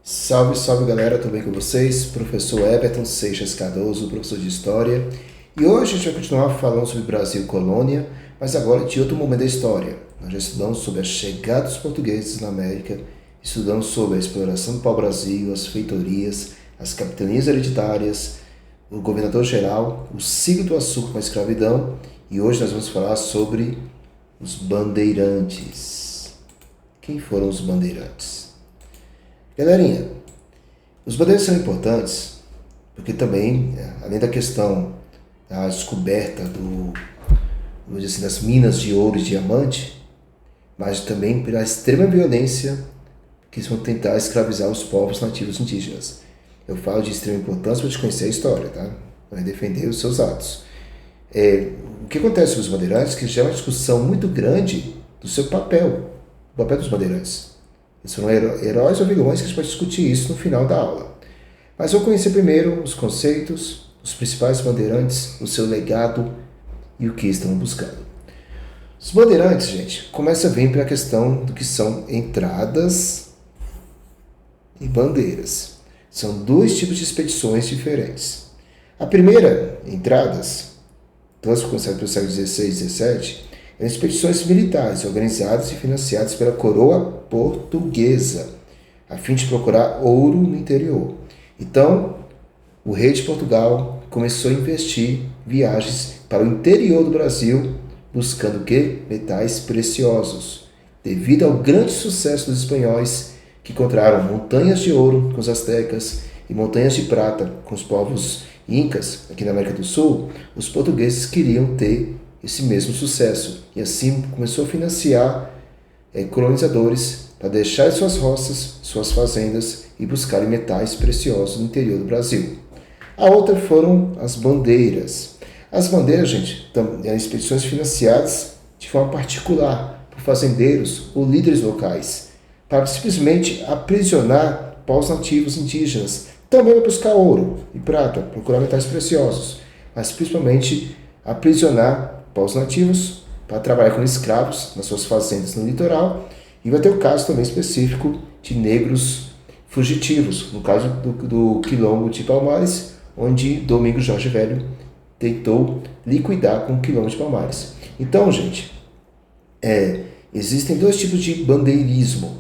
Salve, salve galera, tudo bem com vocês? Professor Everton Seixas Cardoso, professor de História. E hoje a gente vai continuar falando sobre Brasil e colônia, mas agora de outro momento da história. Nós já estudamos sobre a chegada dos portugueses na América, estudamos sobre a exploração do pau-brasil, as feitorias, as capitanias hereditárias, o governador-geral, o ciclo do açúcar com a escravidão, e hoje nós vamos falar sobre os bandeirantes. Quem foram os bandeirantes? Galerinha, os bandeirantes são importantes porque também, além da questão da descoberta vamos dizer assim, das minas de ouro e diamante, mas também pela extrema violência que eles vão tentar escravizar os povos nativos indígenas. Eu falo de extrema importância para te conhecer a história, tá? Para defender os seus atos. O que acontece com os bandeirantes é que já é uma discussão muito grande do seu papel, o papel dos bandeirantes. Eles foram heróis ou vilões, que a gente pode discutir isso no final da aula. Mas vou conhecer primeiro os conceitos, os principais bandeirantes, o seu legado e o que estão buscando. Os bandeirantes, gente, começa a vir para a questão do que são entradas e bandeiras. São dois tipos de expedições diferentes. A primeira, entradas, todas começaram pelo século XVI e XVII, eram expedições militares organizadas e financiadas pela coroa portuguesa, a fim de procurar ouro no interior. Então, o rei de Portugal começou a investir viagens para o interior do Brasil, buscando o quê? Metais preciosos. Devido ao grande sucesso dos espanhóis, que encontraram montanhas de ouro com os astecas e montanhas de prata com os povos incas, aqui na América do Sul, os portugueses queriam ter esse mesmo sucesso. E assim começou a financiar colonizadores para deixar suas roças, suas fazendas e buscarem metais preciosos no interior do Brasil. A outra foram as bandeiras. As bandeiras, gente, eram expedições financiadas de forma particular por fazendeiros ou líderes locais, para simplesmente aprisionar povos nativos indígenas, também para buscar ouro e prata, procurar metais preciosos, mas principalmente aprisionar povos nativos para trabalhar como escravos nas suas fazendas no litoral, e vai ter o caso também específico de negros fugitivos, no caso do Quilombo de Palmares, onde Domingos Jorge Velho tentou liquidar com o Quilombo de Palmares. Então, gente, existem dois tipos de bandeirismo,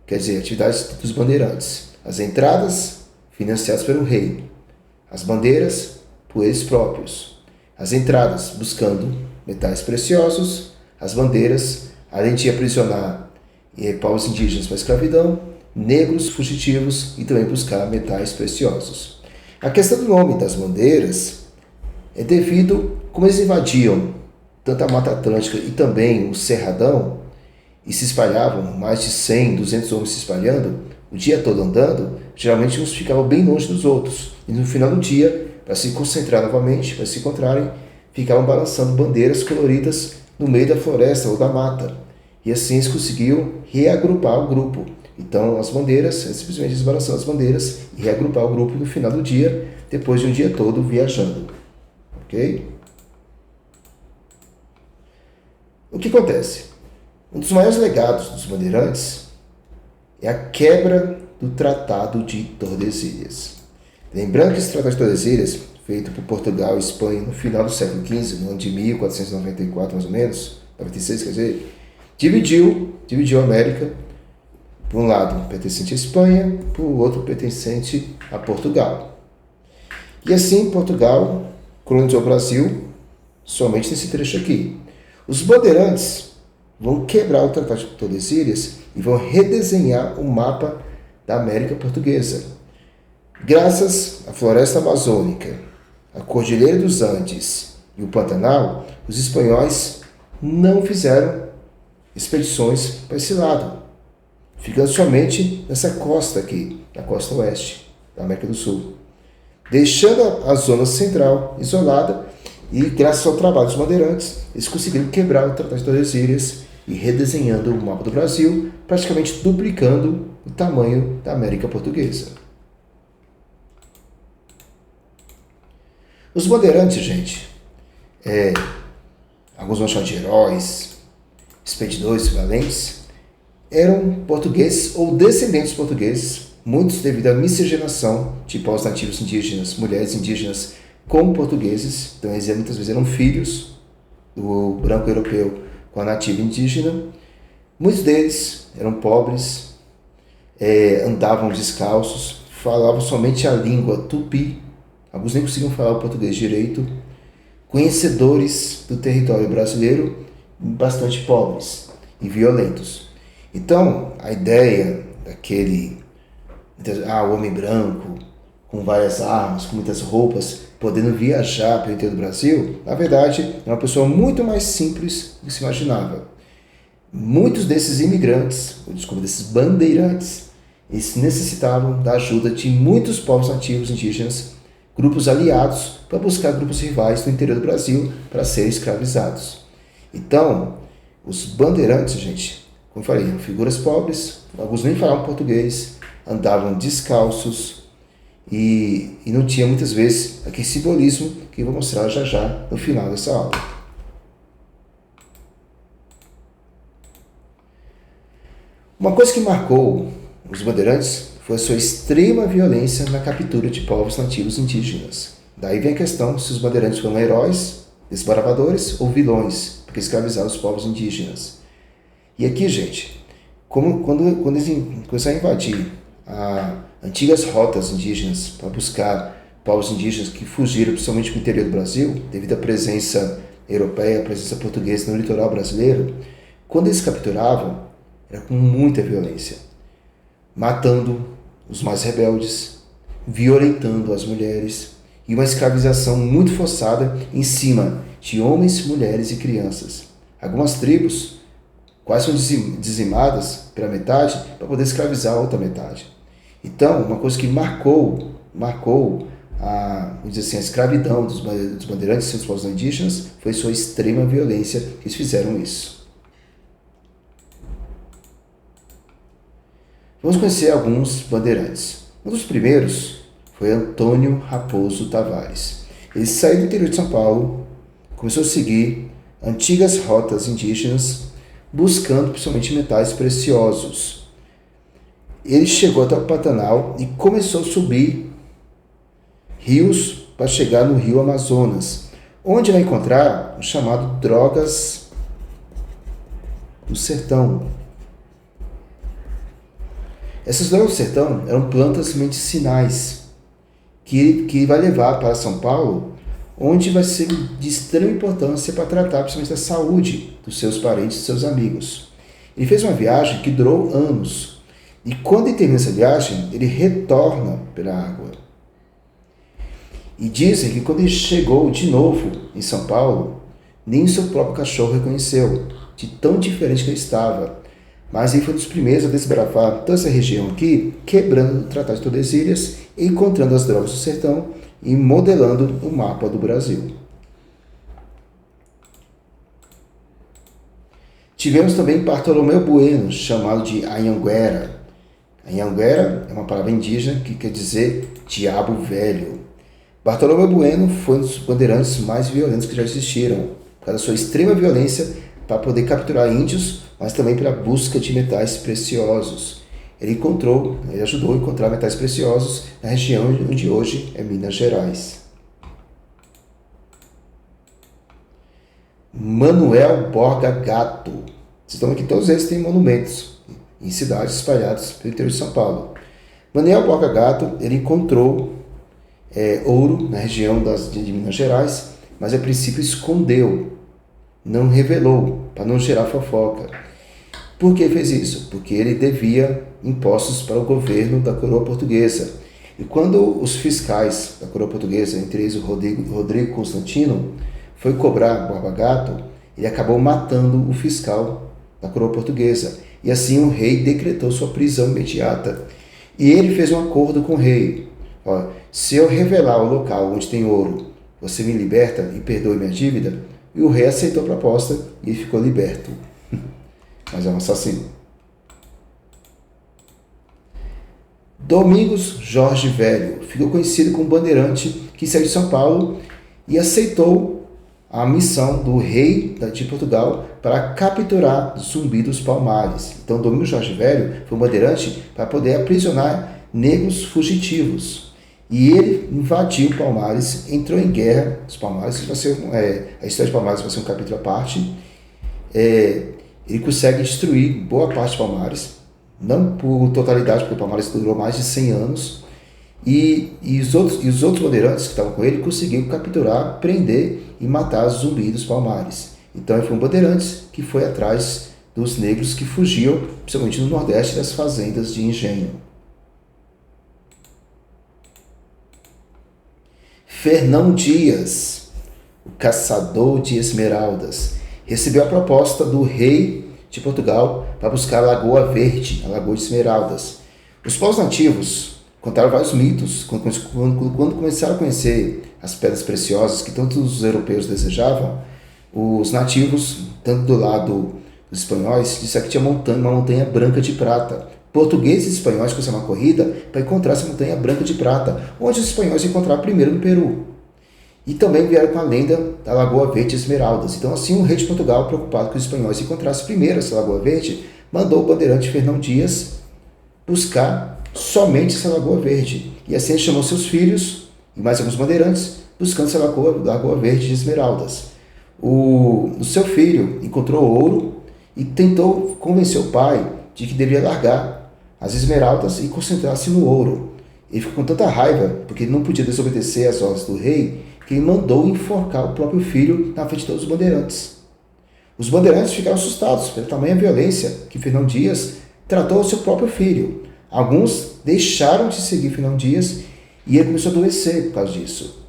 quer dizer, atividades dos bandeirantes. As entradas, financiadas pelo rei. As bandeiras, por eles próprios. As entradas, buscando metais preciosos. As bandeiras, além de aprisionar povos indígenas para a escravidão, negros fugitivos e também buscar metais preciosos. A questão do nome das bandeiras é devido como eles invadiam tanto a Mata Atlântica e também o Cerradão e se espalhavam, mais de 100, 200 homens se espalhando, o dia todo andando, geralmente uns ficavam bem longe dos outros. E no final do dia, para se concentrar novamente, para se encontrarem, ficavam balançando bandeiras coloridas no meio da floresta ou da mata. E assim eles conseguiam reagrupar o grupo. Então as bandeiras, simplesmente eles balançando as bandeiras e reagrupar o grupo no final do dia, depois de um dia todo viajando. Ok? O que acontece? Um dos maiores legados dos bandeirantes é a quebra do Tratado de Tordesilhas. Lembrando que esse Tratado de Tordesilhas, feito por Portugal e Espanha no final do século XV, no ano de 1494 mais ou menos, 96 quer dizer, dividiu a América, por um lado pertencente à Espanha, por outro pertencente a Portugal. E assim Portugal colonizou o Brasil somente nesse trecho aqui. Os bandeirantes vão quebrar o Tratado de Tordesilhas e vão redesenhar o mapa da América Portuguesa. Graças à floresta amazônica, a Cordilheira dos Andes e o Pantanal, os espanhóis não fizeram expedições para esse lado, ficando somente nessa costa aqui, na costa oeste da América do Sul, deixando a zona central isolada. E graças ao trabalho dos bandeirantes, eles conseguiram quebrar o Tratado de Tordesilhas e redesenhando o mapa do Brasil, praticamente duplicando o tamanho da América Portuguesa. Os bandeirantes, gente, alguns vão chamar de heróis, expedidores valentes, eram portugueses ou descendentes portugueses muitos devido à miscigenação de povos nativos indígenas, mulheres indígenas com portugueses. Então eles muitas vezes eram filhos do branco europeu com a nativa indígena. Muitos deles eram pobres, andavam descalços, falavam somente a língua tupi, alguns nem conseguiam falar o português direito, conhecedores do território brasileiro, bastante pobres e violentos. Então, a ideia daquele homem branco, com várias armas, com muitas roupas, podendo viajar pelo interior do Brasil, na verdade, é uma pessoa muito mais simples do que se imaginava. Muitos desses imigrantes, desses bandeirantes, eles necessitavam da ajuda de muitos povos nativos indígenas, grupos aliados, para buscar grupos rivais no interior do Brasil para serem escravizados. Então, os bandeirantes, gente, como eu falei, eram figuras pobres, alguns nem falavam português, andavam descalços e não tinha muitas vezes aquele simbolismo que eu vou mostrar já no final dessa aula. Uma coisa que marcou os bandeirantes foi a sua extrema violência na captura de povos nativos indígenas. Daí vem a questão se os bandeirantes foram heróis, desbravadores ou vilões, porque escravizaram os povos indígenas. E aqui, gente, quando eles começaram a invadir antigas rotas indígenas para buscar povos indígenas que fugiram principalmente para o interior do Brasil, devido à presença europeia, à presença portuguesa no litoral brasileiro, quando eles capturavam, era com muita violência, matando os mais rebeldes, violentando as mulheres e uma escravização muito forçada em cima de homens, mulheres e crianças. Algumas tribos quase são dizimadas pela metade para poder escravizar a outra metade. Então, uma coisa que marcou a escravidão dos bandeirantes e dos povos indígenas foi sua extrema violência que eles fizeram isso. Vamos conhecer alguns bandeirantes. Um dos primeiros foi Antônio Raposo Tavares. Ele saiu do interior de São Paulo, começou a seguir antigas rotas indígenas, buscando principalmente metais preciosos. Ele chegou até o Pantanal e começou a subir rios para chegar no rio Amazonas, onde vai encontrar o chamado drogas do sertão. Essas drogas do sertão eram plantas medicinais que vai levar para São Paulo, onde vai ser de extrema importância para tratar principalmente da saúde dos seus parentes e seus amigos. Ele fez uma viagem que durou anos, e quando ele termina essa viagem, ele retorna pela água. E dizem que quando ele chegou de novo em São Paulo, nem o seu próprio cachorro reconheceu, de tão diferente que ele estava. Mas ele foi um dos primeiros a desbravar toda essa região aqui, quebrando o Tratado de Tordesilhas, encontrando as drogas do sertão e modelando o mapa do Brasil. Tivemos também Bartolomeu Bueno, chamado de Anhanguera. Anhanguera é uma palavra indígena que quer dizer diabo velho. Bartolomeu Bueno foi um dos bandeirantes mais violentos que já existiram, por causa da sua extrema violência para poder capturar índios, mas também pela busca de metais preciosos. Ele ajudou a encontrar metais preciosos na região onde hoje é Minas Gerais. Manuel Borga Gato. Vocês estão aqui, todos eles têm monumentos em cidades espalhadas pelo interior de São Paulo. Manuel Borga Gato, ele encontrou ouro na região de Minas Gerais, mas a princípio escondeu, não revelou, para não gerar fofoca. Por que fez isso? Porque ele devia impostos para o governo da coroa portuguesa. E quando os fiscais da coroa portuguesa, entre eles o Rodrigo Constantino, foi cobrar Borba Gato, ele acabou matando o fiscal da coroa portuguesa. E assim o rei decretou sua prisão imediata. E ele fez um acordo com o rei. Se eu revelar o local onde tem ouro, você me liberta e perdoe minha dívida? E o rei aceitou a proposta e ele ficou liberto. Mas é um assassino. Domingos Jorge Velho ficou conhecido como bandeirante que saiu de São Paulo e aceitou a missão do rei de Portugal para capturar Zumbi dos Palmares. Então, Domingos Jorge Velho foi um bandeirante para poder aprisionar negros fugitivos. E ele invadiu Palmares, entrou em guerra. Os Palmares vai ser, a história de Palmares vai ser um capítulo à parte. Ele consegue destruir boa parte de Palmares, não por totalidade, porque Palmares durou mais de 100 anos. E os outros bandeirantes que estavam com ele conseguiram capturar, prender e matar os zumbis dos Palmares. Então ele foi um bandeirante que foi atrás dos negros que fugiam, principalmente no Nordeste, das fazendas de engenho. Fernão Dias, o caçador de esmeraldas, recebeu a proposta do rei de Portugal para buscar a Lagoa Verde, a Lagoa de Esmeraldas. Os povos nativos contaram vários mitos quando começaram a conhecer as pedras preciosas que tanto os europeus desejavam. Os nativos, tanto do lado dos espanhóis, disseram que tinha uma montanha branca de prata. Portugueses e espanhóis começaram uma corrida para encontrar essa montanha branca de prata, onde os espanhóis encontraram primeiro no Peru. E também vieram com a lenda da Lagoa Verde Esmeraldas. Então, assim, o rei de Portugal, preocupado que os espanhóis encontrassem primeiro essa Lagoa Verde, mandou o bandeirante Fernão Dias buscar somente essa Lagoa Verde. E assim ele chamou seus filhos e mais alguns bandeirantes buscando essa Lagoa Verde de Esmeraldas. O seu filho encontrou ouro e tentou convencer o pai de que deveria largar as esmeraldas e concentrar-se no ouro. Ele ficou com tanta raiva, porque ele não podia desobedecer às ordens do rei, que ele mandou enforcar o próprio filho na frente de todos os bandeirantes. Os bandeirantes ficaram assustados pela tamanha violência que Fernão Dias tratou ao seu próprio filho. Alguns deixaram de seguir Fernão Dias e ele começou a adoecer por causa disso.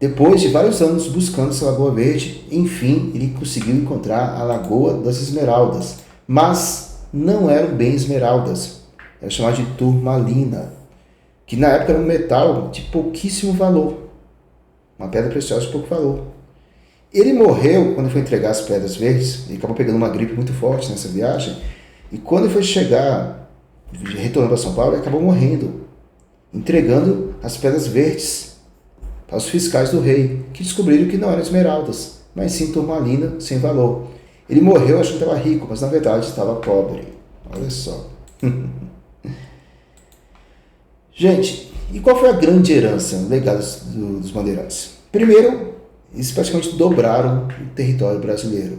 Depois de vários anos buscando essa Lagoa Verde, enfim, ele conseguiu encontrar a Lagoa das Esmeraldas. Mas não eram bem esmeraldas, era chamada de turmalina, que na época era um metal de pouquíssimo valor, uma pedra preciosa de pouco valor. Ele morreu quando foi entregar as pedras verdes, ele acabou pegando uma gripe muito forte nessa viagem, e quando ele foi retornando para São Paulo, ele acabou morrendo, entregando as pedras verdes para os fiscais do rei, que descobriram que não eram esmeraldas, mas sim turmalina sem valor. Ele morreu achando que estava rico, mas na verdade estava pobre. Olha só. Gente, e qual foi a grande herança, o legado dos bandeirantes? Primeiro, eles praticamente dobraram o território brasileiro.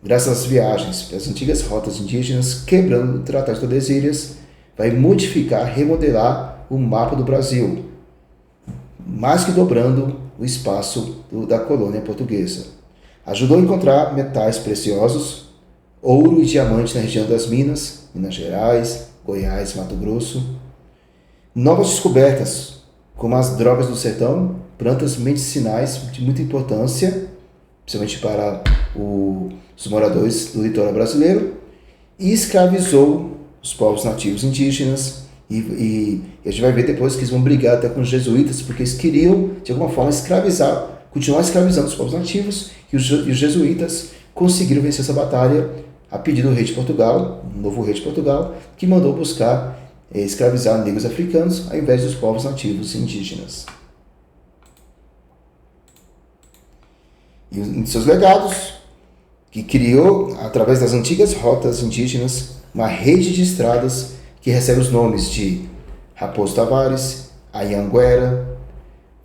Graças às viagens pelas antigas rotas indígenas, quebrando o Tratado de Tordesilhas, vai modificar, remodelar o mapa do Brasil, mais que dobrando o espaço da colônia portuguesa. Ajudou a encontrar metais preciosos, ouro e diamante na região das Minas, Minas Gerais, Goiás, Mato Grosso. Novas descobertas, como as drogas do sertão, plantas medicinais de muita importância, principalmente para os moradores do litoral brasileiro, e escravizou os povos nativos indígenas. E a gente vai ver depois que eles vão brigar até com os jesuítas, porque eles queriam, de alguma forma, continuar escravizando os povos nativos, e os jesuítas conseguiram vencer essa batalha a pedido do rei de Portugal, o novo rei de Portugal, que mandou buscar escravizar negros africanos ao invés dos povos nativos indígenas. E em seus legados, que criou, através das antigas rotas indígenas, uma rede de estradas que recebe os nomes de Raposo Tavares, Anhanguera,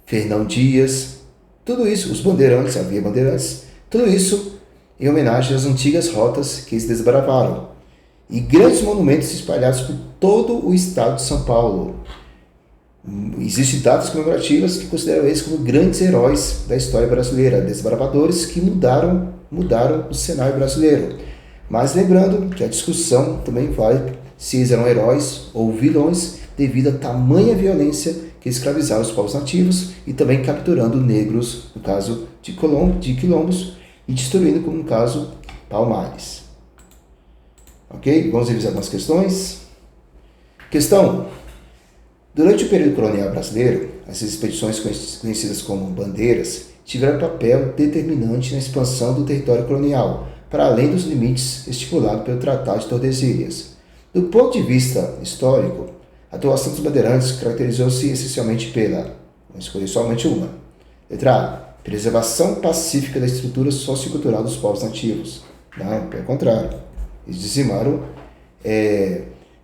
Fernão Dias, tudo isso, os bandeirantes, havia bandeirantes, tudo isso em homenagem às antigas rotas que eles desbravaram. E grandes monumentos espalhados por todo o estado de São Paulo. Existem datas comemorativas que consideram eles como grandes heróis da história brasileira, desbravadores que mudaram o cenário brasileiro. Mas lembrando que a discussão também vale se eles eram heróis ou vilões devido à tamanha violência que escravizaram os povos nativos e também capturando negros, no caso de quilombos, e destruindo, como no caso, Palmares. Ok? Vamos revisar algumas questões. Questão: durante o período colonial brasileiro, essas expedições conhecidas como bandeiras tiveram papel determinante na expansão do território colonial, para além dos limites estipulados pelo Tratado de Tordesilhas. Do ponto de vista histórico, a atuação dos bandeirantes caracterizou-se essencialmente pela, vamos escolher somente uma, letra A, preservação pacífica da estrutura sociocultural dos povos nativos. Não, pelo contrário, eles dizimaram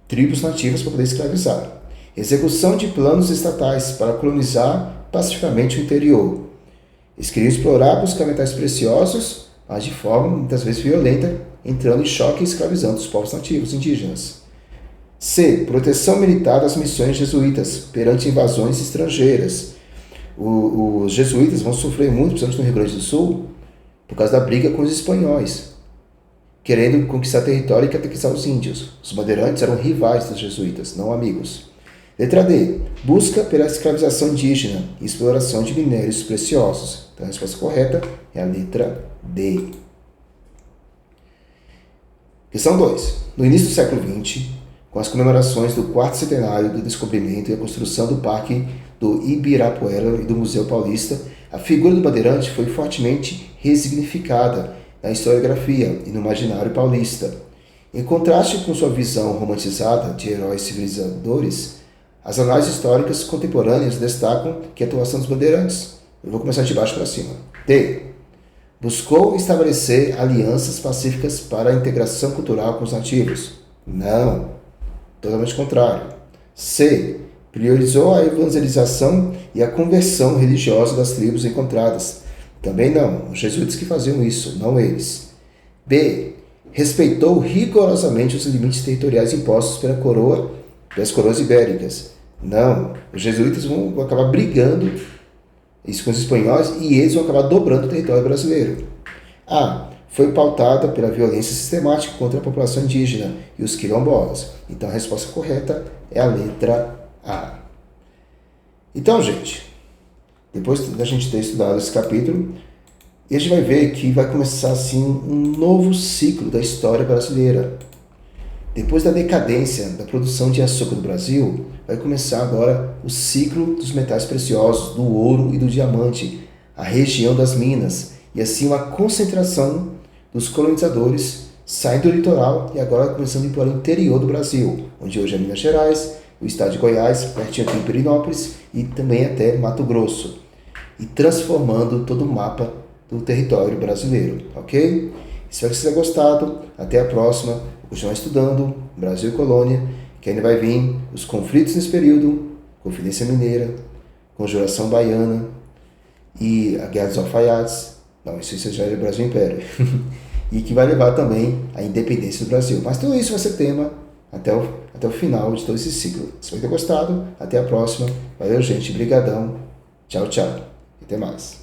tribos nativas para poder escravizar. execução de planos estatais para colonizar pacificamente o interior. Eles queriam explorar, buscar metais preciosos, mas de forma muitas vezes violenta, entrando em choque e escravizando os povos nativos indígenas. C. Proteção militar das missões jesuítas perante invasões estrangeiras. Os jesuítas vão sofrer muito, principalmente no Rio Grande do Sul, por causa da briga com os espanhóis, querendo conquistar território e catequizar os índios. Os bandeirantes eram rivais dos jesuítas, não amigos. Letra D. Busca pela escravização indígena e exploração de minérios preciosos. Então a resposta correta é a letra D. Questão 2. No início do século XX, com as comemorações do 4º centenário do descobrimento e a construção do Parque do Ibirapuera e do Museu Paulista, a figura do bandeirante foi fortemente ressignificada na historiografia e no imaginário paulista. Em contraste com sua visão romantizada de heróis civilizadores, as análises históricas contemporâneas destacam que a atuação dos bandeirantes. Eu vou começar de baixo para cima. D. Buscou estabelecer alianças pacíficas para a integração cultural com os nativos. Não. Totalmente contrário. C. Priorizou a evangelização e a conversão religiosa das tribos encontradas. Também não. Os jesuítas que faziam isso, não eles. B. Respeitou rigorosamente os limites territoriais impostos pelas coroas ibéricas. Não. Os jesuítas vão acabar brigando isso com os espanhóis e eles vão acabar dobrando o território brasileiro. A. Foi pautada pela violência sistemática contra a população indígena e os quilombolas. Então a resposta correta é a letra A. Então, gente, depois da gente ter estudado esse capítulo, a gente vai ver que vai começar assim um novo ciclo da história brasileira. Depois da decadência da produção de açúcar no Brasil, vai começar agora o ciclo dos metais preciosos, do ouro e do diamante, a região das minas, e assim uma concentração dos colonizadores saindo do litoral e agora começando a ir para o interior do Brasil, onde hoje é Minas Gerais, o estado de Goiás, pertinho aqui em Perinópolis e também até Mato Grosso, e transformando todo o mapa do território brasileiro, ok? Espero que você tenha gostado. Até a próxima. Vou continuar estudando Brasil e Colônia, que ainda vai vir os conflitos nesse período, Confidência Mineira, Conjuração Baiana e a Guerra dos Alfaiates. Não, isso já é Brasil Império. E que vai levar também à independência do Brasil. Mas tudo isso vai ser tema até o final de todo esse ciclo. Espero ter gostado. Até a próxima. Valeu, gente. Brigadão. Tchau, tchau. E até mais.